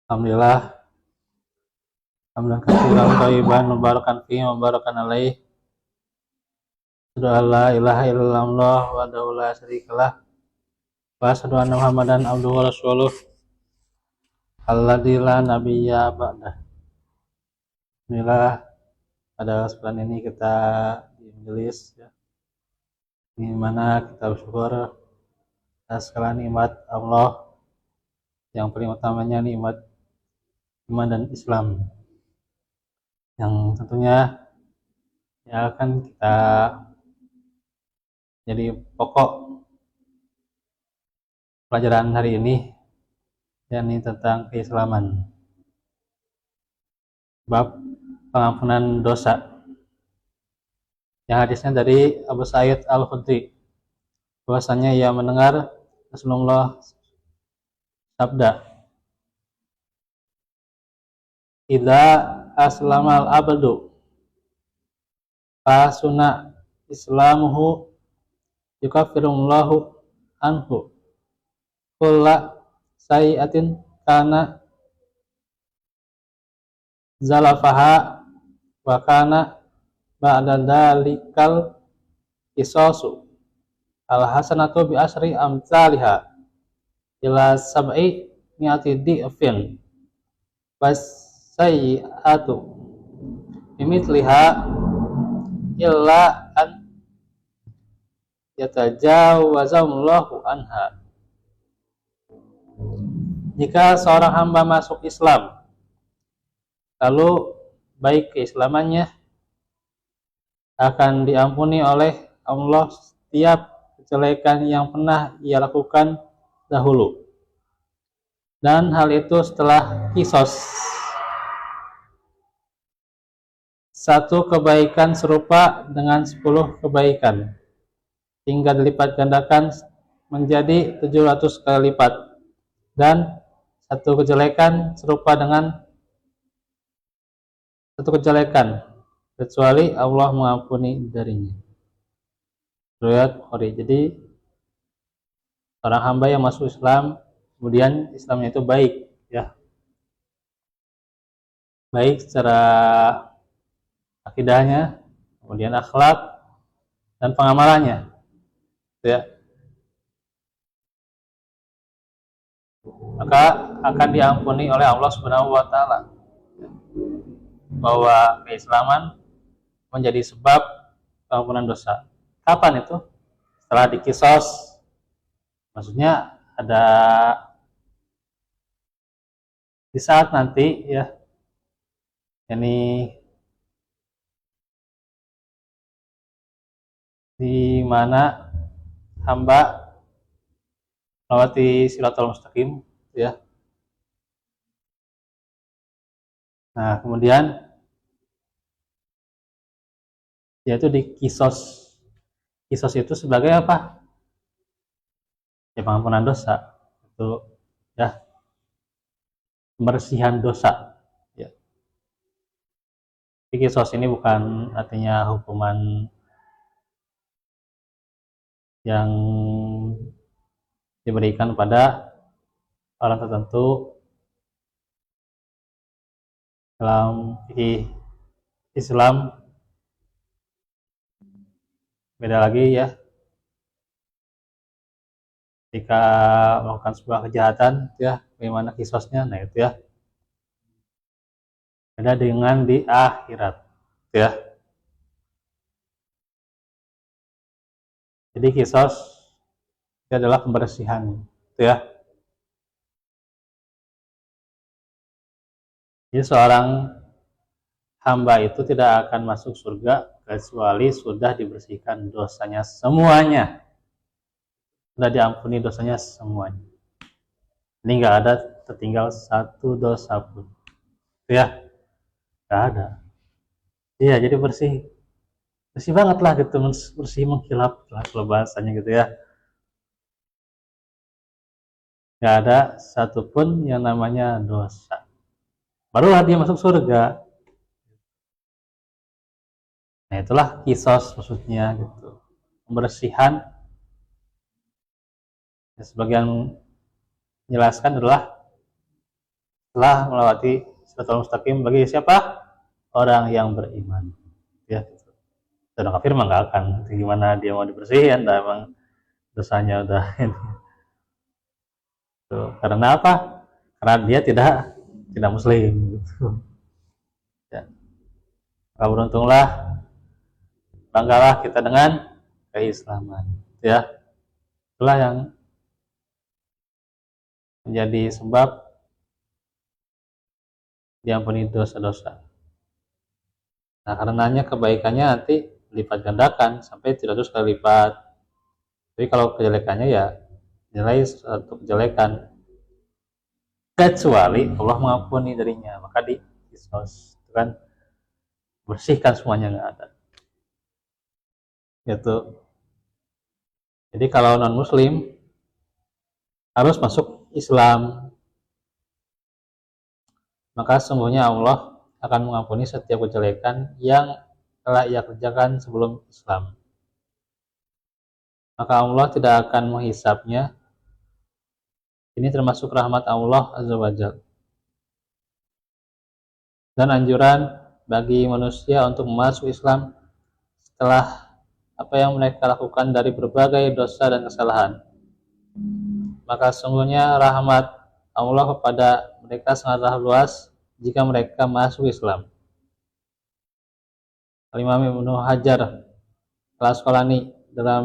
Alhamdulillah, hamdan katsiran thayyiban mubarakan fihi mubarakan alaih. Asyhadu an la ilaha illallah wahdahu la syarikalah wa asyhadu anna Muhammadan abduhu wa rasuluh alladzi la nabiyya ba'dah. Alhamdulillah, pada kesempatan ini kita di majelis ya, di mana kita bersyukur atas segala nikmat Allah, yang paling utamanya nikmat iman dan Islam, yang tentunya ya akan kita jadi pokok pelajaran hari ini, yakni tentang keislaman, bab pengampunan dosa, yang hadisnya dari Abu Sa'id Al-Khudri, bahwasanya ia mendengar Rasulullah sabda, idza aslamal abdu fasuna islamuhu yukaffirullahu anhu kulla sayi'atin kana zalafaha wa kana ba'da dalikal qisasu al hasanatu bi asri amsalha ila sab'i mi'ati di'fin was sayi'atu bimithliha illa an yatajawazallahu anha. Jika seorang hamba masuk Islam, lalu baik keislamannya, akan diampuni oleh Allah setiap kejelekan yang pernah ia lakukan dahulu, dan hal itu setelah kisos. Satu kebaikan serupa dengan 10 kebaikan, hingga dilipat gandakan menjadi 700 kali lipat, dan satu kejelekan serupa dengan satu kejelekan kecuali Allah mengampuni darinya. Riwayat Bukhari. Jadi orang hamba yang masuk Islam, kemudian Islamnya itu baik ya, baik secara akidahnya, kemudian akhlak dan pengamalannya ya, maka akan diampuni oleh Allah Subhanahu wa taala. Bahwa keislaman menjadi sebab pengampunan dosa. Kapan itu? Setelah dikisos. Maksudnya ada di saat nanti ya, ini di mana hamba melewati Shiratal Mustaqim ya. Nah, kemudian yaitu di kisos. Kisos itu sebagai apa? Ya, pengampunan dosa. Itu ya, pembersihan dosa ya. Di kisos ini bukan artinya hukuman yang diberikan pada orang tertentu dalam Islam. Beda lagi ya, jika melakukan sebuah kejahatan ya, bagaimana kisosnya. Nah itu ya, beda dengan di akhirat ya. Jadi kisos itu adalah pembersihan itu ya. Jadi seorang hamba itu tidak akan masuk surga kecuali sudah dibersihkan dosanya semuanya, sudah diampuni dosanya semuanya. Ini nggak ada tertinggal satu dosa pun ya, nggak ada. Iya, jadi bersih banget lah gitu, bersih mengkilap lah kalau bahasanya gitu ya. Nggak ada satupun yang namanya dosa, barulah dia masuk surga. Nah itulah kisos maksudnya gitu, pembersihan. Sebagian menjelaskan adalah setelah melewati siratal mustaqim bagi siapa? Orang yang beriman. Ya, orang kafir mah nggak akan. Gimana dia mau dibersihin? Dah emang dosanya udah ini. Tuh, karena apa? Karena dia tidak muslim. Gitu. Ya. Maka beruntunglah, banggalah kita dengan keislaman. Ya, itulah yang menjadi sebab diampuni dosa-dosa. Nah, karenanya kebaikannya nanti lipat gandakan sampai 300 kali lipat. Tapi kalau kejelekannya ya nilai satu kejelekan. Kecuali Allah mengampuni darinya, maka di kisos kan bersihkan semuanya, nggak ada. Gitu. Jadi kalau non muslim harus masuk Islam, maka sungguhnya Allah akan mengampuni setiap kejelekan yang telah ia kerjakan sebelum Islam. Maka Allah tidak akan menghisapnya. Ini termasuk rahmat Allah Azza wa Jalla. Dan anjuran bagi manusia untuk masuk Islam setelah apa yang mereka lakukan dari berbagai dosa dan kesalahan. Maka sungguhnya rahmat Allah kepada mereka sangatlah luas jika mereka masuk Islam. Imam Ibnu Hajar Al-Asqalani dalam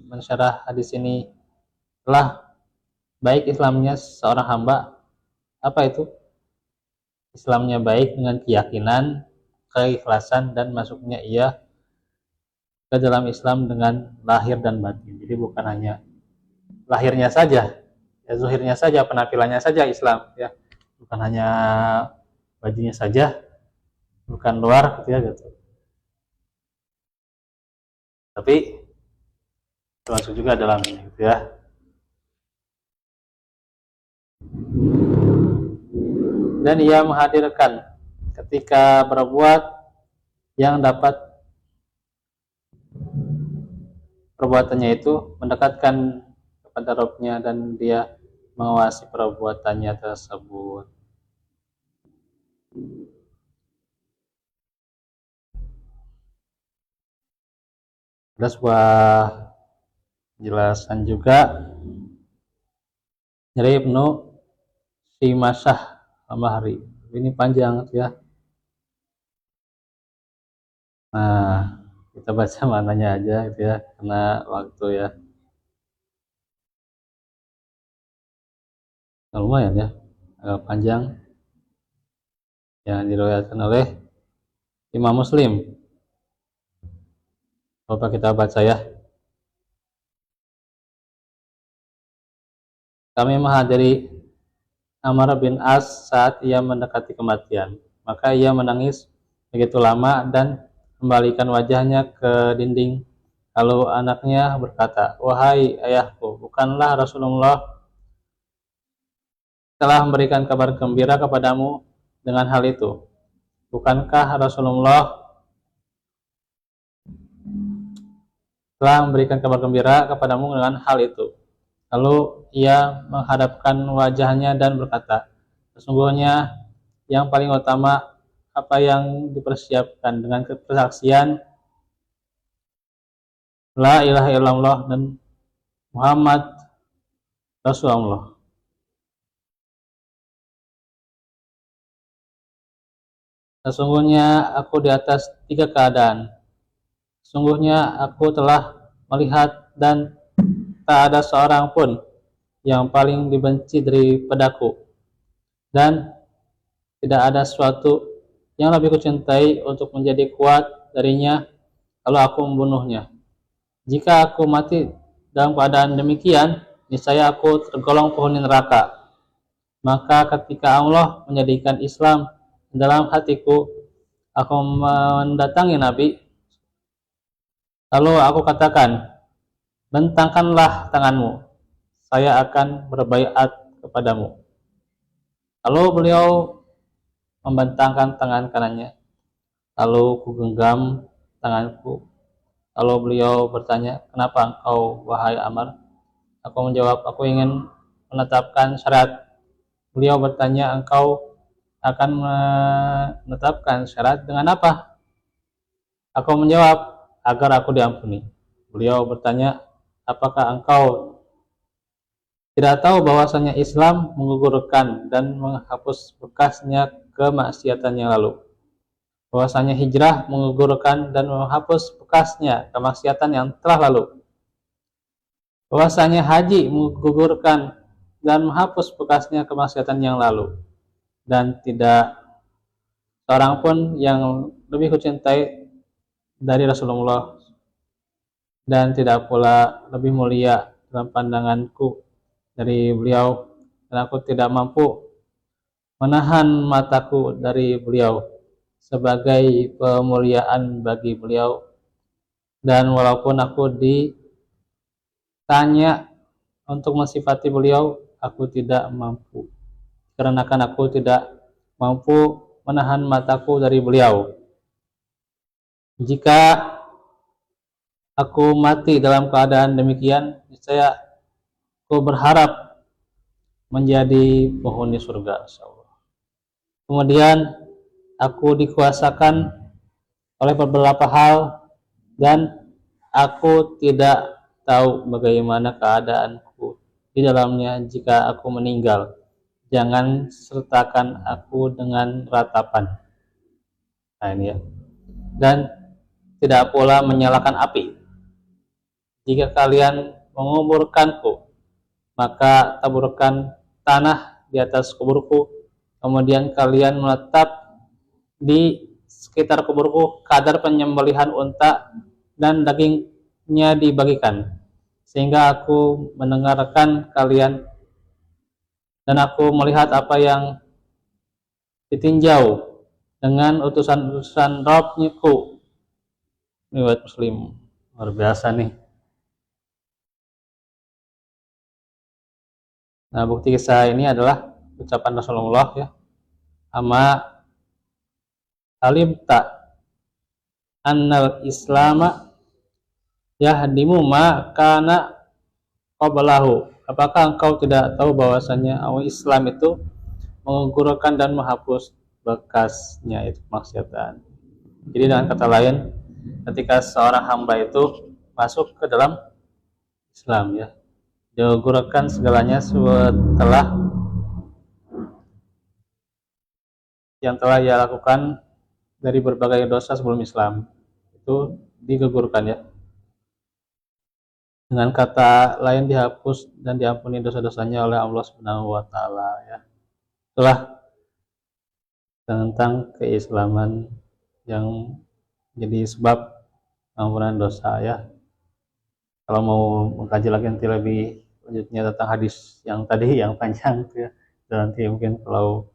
mensyarah hadis ini telah baik Islamnya seorang hamba, apa itu? Islamnya baik dengan keyakinan, keikhlasan, dan masuknya ia ke dalam Islam dengan lahir dan batin. Jadi bukan hanya lahirnya saja, ya zahirnya saja, penampilannya saja Islam, ya bukan hanya bajunya saja, bukan luar gitu ya gitu. Tapi termasuk juga dalam ini gitu ya. Dan ia menghadirkan ketika berbuat yang dapat perbuatannya itu mendekatkan kepada Rabb-nya dan dia mengawasi perbuatannya tersebut. Ada sebuah penjelasan juga dari Ibnu Simasah Al-Mahri. Ini panjang ya. Nah, kita baca mananya aja gitu ya, karena waktu ya. Nah, lumayan ya, agak panjang. Yang diriwayatkan oleh Imam Muslim. Coba kita baca ya. Kami menghadiri Amr bin As saat ia mendekati kematian. Maka ia menangis begitu lama dan kembalikan wajahnya ke dinding. Lalu anaknya berkata, "Wahai ayahku, bukanlah Rasulullah telah memberikan kabar gembira kepadamu dengan hal itu? Bukankah Rasulullah telah memberikan kabar gembira kepadamu dengan hal itu?" Lalu ia menghadapkan wajahnya dan berkata, "Sesungguhnya yang paling utama apa yang dipersiapkan dengan kesaksian La ilaha illallah dan Muhammad Rasulullah. Sesungguhnya aku di atas 3 keadaan. Sesungguhnya aku telah melihat dan tak ada seorang pun yang paling dibenci daripadaku, dan tidak ada sesuatu yang lebih kucintai untuk menjadi kuat darinya kalau aku membunuhnya. Jika aku mati dalam keadaan demikian, niscaya aku tergolong penghuni neraka. Maka ketika Allah menjadikan Islam dalam hatiku, aku mendatangi Nabi. Lalu aku katakan, bentangkanlah tanganmu, saya akan berbaiat kepadamu. Lalu beliau membentangkan tangan kanannya. Lalu kugenggam tanganku. Lalu beliau bertanya, "Kenapa engkau, wahai Amr?" Aku menjawab, "Aku ingin menetapkan syariat." Beliau bertanya, "Engkau akan menetapkan syarat dengan apa? Aku menjawab, agar aku diampuni. Beliau bertanya, apakah engkau tidak tahu bahwasanya Islam menggugurkan dan menghapus bekasnya kemaksiatan yang lalu? Bahwasanya hijrah menggugurkan dan menghapus bekasnya kemaksiatan yang telah lalu? Bahwasanya haji menggugurkan dan menghapus bekasnya kemaksiatan yang lalu? Dan tidak seorang pun yang lebih kucintai dari Rasulullah, dan tidak pula lebih mulia dalam pandanganku dari beliau, dan aku tidak mampu menahan mataku dari beliau sebagai pemuliaan bagi beliau. Dan walaupun aku ditanya untuk mensifati beliau, aku tidak mampu, karena aku tidak mampu menahan mataku dari beliau. Jika aku mati dalam keadaan demikian, niscaya aku berharap menjadi penghuni surga, insyaallah. Kemudian aku dikuasakan oleh beberapa hal dan aku tidak tahu bagaimana keadaanku di dalamnya jika aku meninggal. Jangan sertakan aku dengan ratapan. Nah ini ya. Dan tidak pula menyalakan api. Jika kalian menguburkanku, maka taburkan tanah di atas kuburku, kemudian kalian menetap di sekitar kuburku kadar penyembelihan unta, dan dagingnya dibagikan, sehingga aku mendengarkan kalian dan aku melihat apa yang ditinjau dengan utusan-utusan Rabb-Ku. Riwayat Muslim. Luar biasa nih. Nah, bukti kisah ini adalah ucapan Rasulullah ya. Ama alimta annal islama yahdimu ma kana qablahu. Apakah engkau tidak tahu bahwasanya Islam itu menggugurkan dan menghapus bekasnya itu kemaksiatan. Jadi dengan kata lain, ketika seorang hamba itu masuk ke dalam Islam ya, digugurkan segalanya setelah yang telah ia lakukan dari berbagai dosa sebelum Islam, itu digugurkan ya. Dengan kata lain, dihapus dan diampuni dosa-dosanya oleh Allah Subhanahu wa taala ya. Itulah tentang keislaman yang jadi sebab pengampunan dosa ya. Kalau mau mengkaji lagi nanti lebih lanjutnya tentang hadis yang tadi yang panjang itu ya, dan nanti mungkin kalau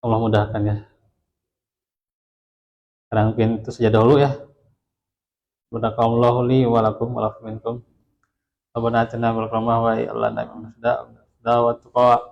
Allah mudahkan ya. Sekarang mungkin itu saja dulu ya. Barakallahu li wa lakum wa lakum minkum. Rabbana atina fil qur'ani wa ya Allah nabi sudah wa tuqa